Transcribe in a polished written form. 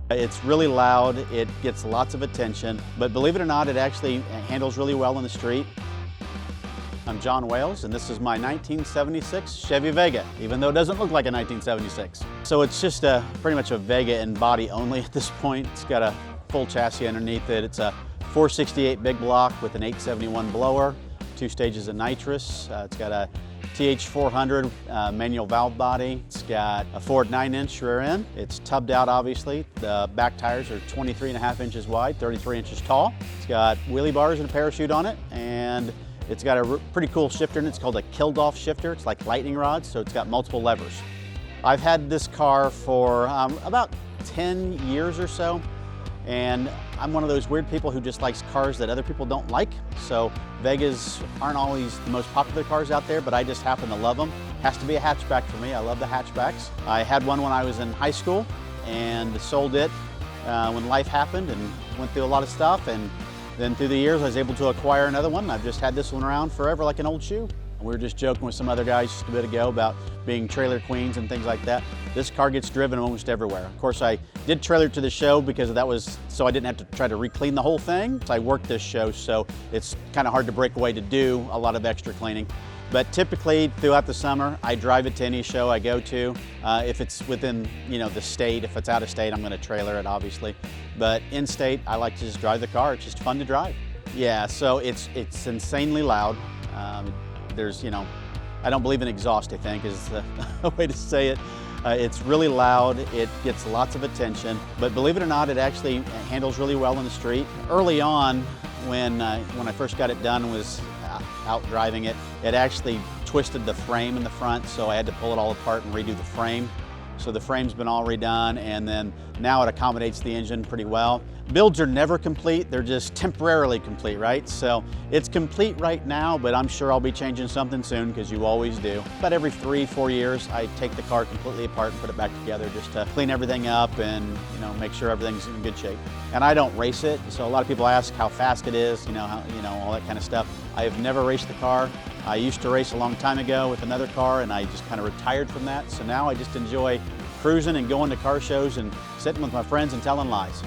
It's really loud, it gets lots of attention, but believe it or not, it actually handles really well in the street. I'm John Wales, and this is my 1976 Chevy Vega, even though it doesn't look like a 1976. So it's just pretty much a Vega in body only at this point. It's got a full chassis underneath it. It's a 468 big block with an 871 blower, 2 stages of nitrous. It's got a TH400 Manual Valve Body. It's got a Ford 9-inch rear end. It's tubbed out, obviously. The back tires are 23.5 inches wide, 33 inches tall. It's got wheelie bars and a parachute on it, and it's got a pretty cool shifter, and it's called a Kildoff shifter. It's like lightning rods, so it's got multiple levers. I've had this car for about 10 years or so, and I'm one of those weird people who just likes cars that other people don't like. So Vegas aren't always the most popular cars out there, but I just happen to love them. Has to be a hatchback for me. I love the hatchbacks. I had one when I was in high school and sold it when life happened and went through a lot of stuff. And then through the years, I was able to acquire another one. I've just had this one around forever like an old shoe. We were just joking with some other guys just a bit ago about being trailer queens and things like that. This car gets driven almost everywhere. Of course, I did trailer to the show because that was so I didn't have to try to re-clean the whole thing. So I worked this show, so it's kind of hard to break away to do a lot of extra cleaning. But typically throughout the summer, I drive it to any show I go to. If it's within, the state, if it's out of state, I'm going to trailer it, obviously. But in state, I like to just drive the car. It's just fun to drive. Yeah, so it's insanely loud. There's, I don't believe in exhaust, I think is the way to say it. It's really loud, it gets lots of attention, but believe it or not, it actually handles really well in the street. Early on, when I first got it done and was out driving it, it actually twisted the frame in the front, so I had to pull it all apart and redo the frame. So the frame's been all redone, and then now it accommodates the engine pretty well. Builds are never complete, they're just temporarily complete, right? So it's complete right now, but I'm sure I'll be changing something soon, because you always do. About every 3-4 years, I take the car completely apart and put it back together just to clean everything up and make sure everything's in good shape. And I don't race it, so a lot of people ask how fast it is, all that kind of stuff. I have never raced the car. I used to race a long time ago with another car, and I just kind of retired from that. So now I just enjoy cruising and going to car shows and sitting with my friends and telling lies.